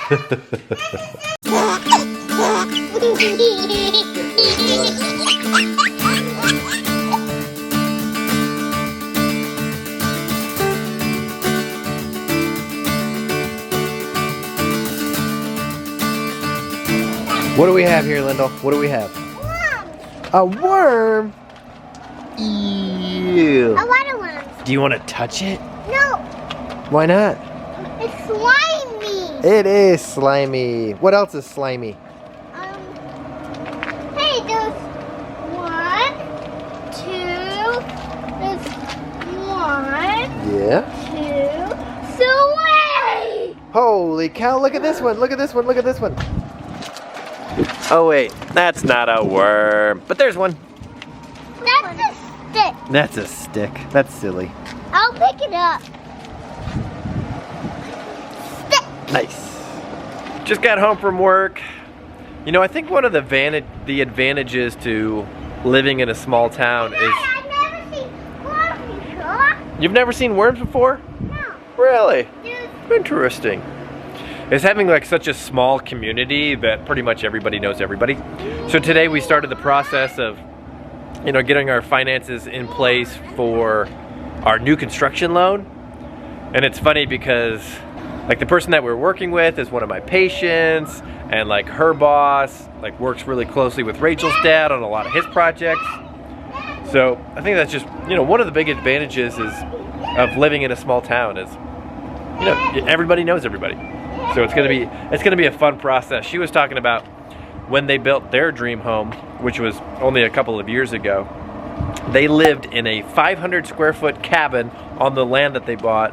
What do we have here, Lyndle? What do we have? A worm? Ew. A lot of worms. Do you want to touch it? No. Why not? It's slimy. It is slimy. What else is slimy? Hey, there's 1, 2, there's 1, Yeah. 2, Sway! Holy cow, look at this one, look at this one, look at this one. Oh wait, that's not a worm, but there's one. That's a stick. That's a stick. That's silly. I'll pick it up. Stick. Nice. Just got home from work. You know, I think one of the advantages to living in a small town is... I've never seen worms before. You've never seen worms before? No. Really? There's Interesting. It's having like such a small community that pretty much everybody knows everybody. So today we started the process of, you know, getting our finances in place for our new construction loan. And it's funny because like the person that we're working with is one of my patients, and like her boss like works really closely with Rachel's dad on a lot of his projects. So I think that's just, you know, one of the big advantages is of living in a small town is, you know, everybody knows everybody. So it's gonna be a fun process. She was talking about when they built their dream home, which was only a couple of years ago. They lived in a 500 square foot cabin on the land that they bought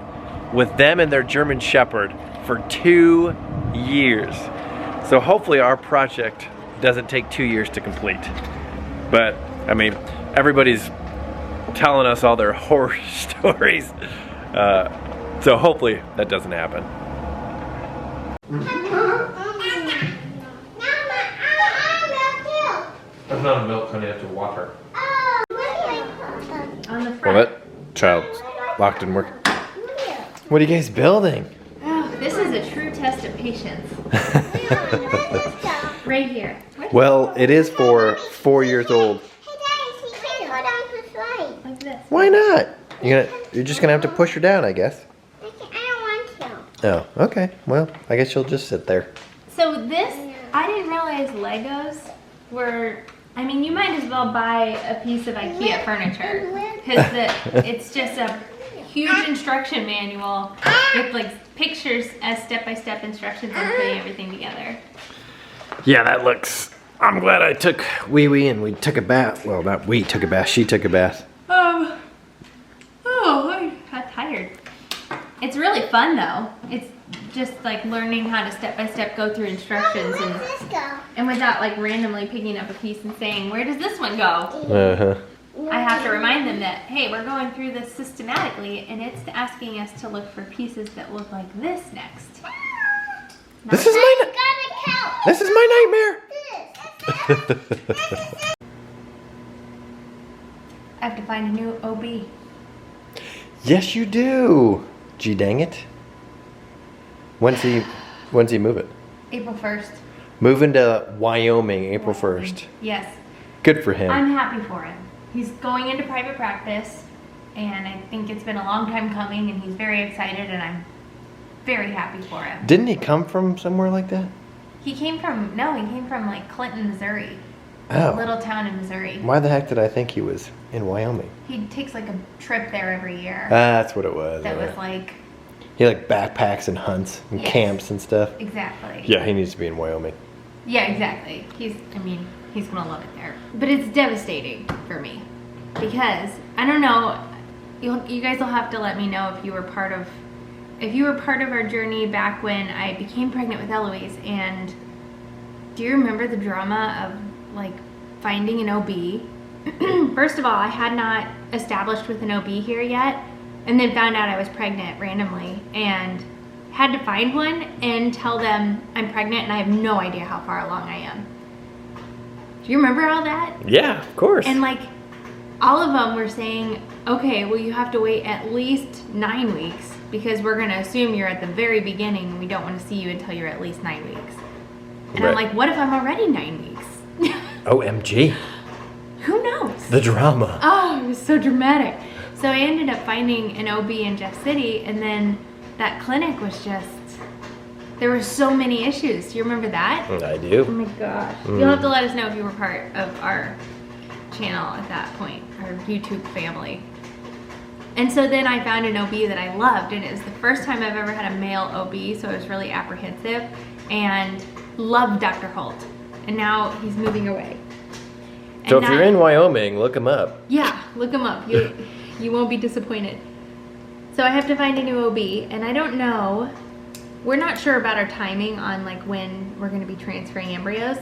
with them and their German Shepherd for 2 years. So hopefully our project doesn't take 2 years to complete. But I mean, everybody's telling us all their horror stories. So hopefully that doesn't happen. That's not a milk, honey, that's water. Well, that child's locked in work. What are you guys building? Oh, this is a true test of patience. Right here. Well, it is for 4 years old. Like this. Why not? You're just gonna have to push her down, I guess. I don't want to. Oh, okay. Well, I guess you'll just sit there. So this, I didn't realize Legos were, I mean, you might as well buy a piece of IKEA furniture. Because it's just a huge instruction manual with like pictures as step-by-step instructions on putting everything together. Yeah, that looks... I'm glad I took Wee Wee and we took a bath. Well, not we took a bath, she took a bath. Oh, I'm tired. It's really fun though. It's just like learning how to step-by-step go through instructions and without like randomly picking up a piece and saying, where does this one go? Uh-huh. I have to remind them that, hey, we're going through this systematically and it's asking us to look for pieces that look like this next. This is my nightmare. I have to find a new OB. Yes, you do. Gee, dang it. When's he moving? April 1st. Moving to Wyoming, April 1st. Yes. Good for him. I'm happy for him. He's going into private practice and I think it's been a long time coming and he's very excited and I'm very happy for him. Didn't he come from somewhere like that? He came from like Clinton, Missouri. Oh. A little town in Missouri. Why the heck did I think he was in Wyoming? He takes like a trip there every year. That's what it was. That yeah. was like... He like backpacks and hunts and Yes. camps and stuff. Exactly. Yeah, he needs to be in Wyoming. Yeah, exactly. He's gonna love it there. But it's devastating for me because I don't know. You guys will have to let me know if you were part of our journey back when I became pregnant with Eloise. And do you remember the drama of like finding an OB? First of all, I had not established with an OB here yet, and then found out I was pregnant randomly and had to find one and tell them I'm pregnant and I have no idea how far along I am. Do you remember all that? Yeah, of course. And like all of them were saying, okay, well you have to wait at least 9 weeks because we're gonna assume you're at the very beginning and we don't want to see you until you're at least 9 weeks. And I'm Right. like, what if I'm already 9 weeks? OMG. Who knows? The drama. Oh, it was so dramatic. So I ended up finding an OB in Jeff City, and then that clinic was just, there were so many issues. Do you remember that? I Oh do. my gosh. You'll have to let us know if you were part of our channel at that point, our YouTube family. And so then I found an OB that I loved, and it was the first time I've ever had a male OB, so I was really apprehensive, and loved Dr. Holt. And now he's moving away. So And if you're that- in Wyoming, look him up. Yeah, look him up. You won't be disappointed. So I have to find a new OB, and I don't know. We're not sure about our timing on like when we're going to be transferring embryos,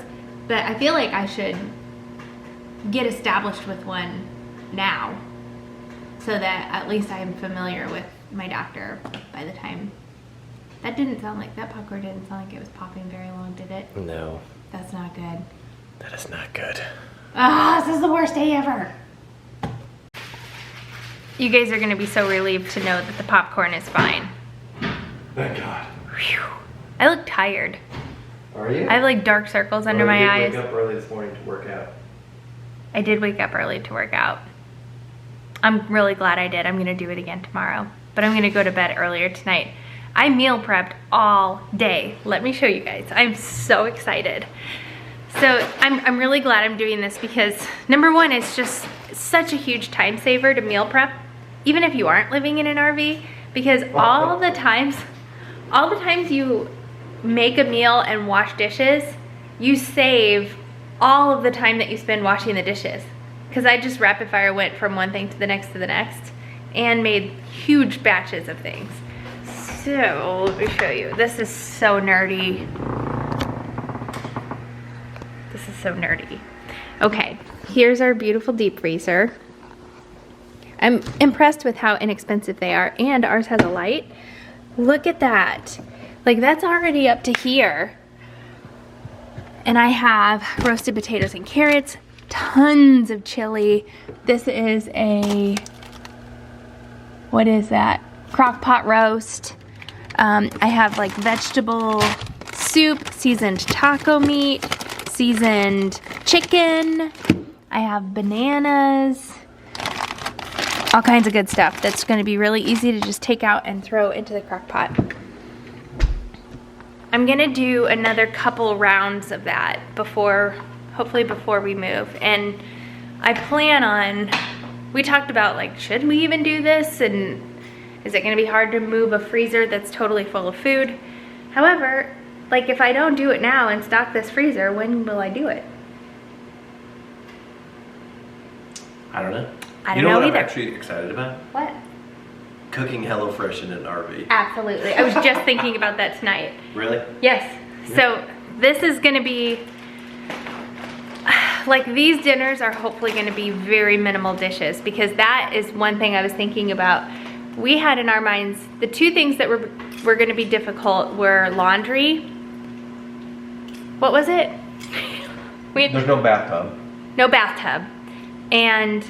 but I feel like I should get established with one now, so that at least I'm familiar with my doctor by the time. That didn't sound like, that popcorn didn't sound like it was popping very long, did it? No, That's not good. that is not good. Ah, this is the worst day ever. You guys are gonna be so relieved to know that the popcorn is fine. Thank God. Whew. I look tired. Are you? I have like dark circles under my eyes. Wake up early this morning to work out. I did wake up early to work out. I'm really glad I did. I'm gonna do it again tomorrow. But I'm gonna go to bed earlier tonight. I meal prepped all day. Let me show you guys. I'm so excited. So I'm really glad I'm doing this because number one, it's just such a huge time saver to meal prep, even if you aren't living in an RV, because all the times you make a meal and wash dishes, you save all of the time that you spend washing the dishes. Because I just rapid fire went from one thing to the next and made huge batches of things. So let me show you. This is so nerdy. This is so nerdy. Okay, here's our beautiful deep freezer. I'm impressed with how inexpensive they are, and ours has a light. Look at that. Like, that's already up to here. And I have roasted potatoes and carrots, tons of chili. This is a, what is that? Crock pot roast. I have like vegetable soup, seasoned taco meat, seasoned chicken. I have bananas, all kinds of good stuff that's going to be really easy to just take out and throw into the crock pot. I'm going to do another couple rounds of that hopefully before we move. And I plan on, we talked about like, should we even do this? And is it going to be hard to move a freezer that's totally full of food? However, like if I don't do it now and stock this freezer, when will I do it? I don't know. I don't You know know what either. I'm actually excited about? What? Cooking HelloFresh in an RV. Absolutely. I was just thinking about that tonight. Really? Yes. So this is going to be, like these dinners are hopefully going to be very minimal dishes, because that is one thing I was thinking about. We had in our minds, the two things that were going to be difficult were laundry. What was it? There's no bathtub. No bathtub. And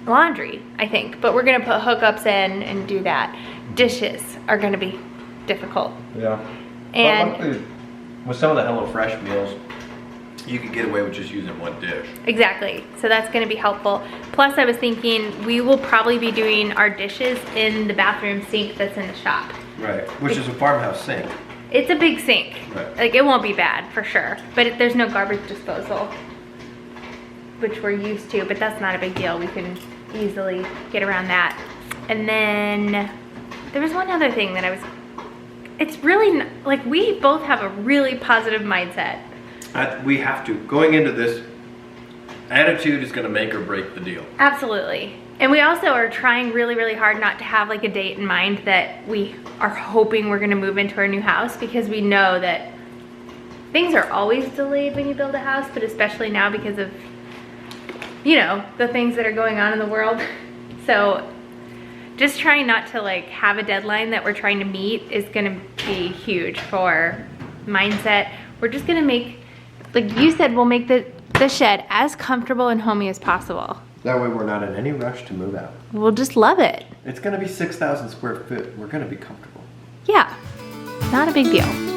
laundry, I think. But we're going to put hookups in and do that. Dishes are going to be difficult. Yeah. And but luckily, with some of the HelloFresh meals, you could get away with just using one dish. exactly. So that's going to be helpful. Plus, I was thinking we will probably be doing our dishes in the bathroom sink that's in the shop. Right. Which is a farmhouse sink. It's a big sink. Right. Like, it won't be bad for sure. But there's no garbage disposal, which we're used to, but that's not a big deal. We can easily get around that. And then there was one other thing that it's really, like, we both have a really positive mindset. We have to. Going into this, attitude is going to make or break the deal. Absolutely. And we also are trying really, really hard not to have like a date in mind that we are hoping we're going to move into our new house, because we know that things are always delayed when you build a house, but especially now because of, you know, the things that are going on in the world. So just trying not to like have a deadline that we're trying to meet is going to be huge for mindset. We're just going to make, like you said, we'll make the shed as comfortable and homey as possible. That way we're not in any rush to move out. We'll just love it. It's gonna be 6,000 square feet. We're gonna be comfortable. Yeah, not a big deal.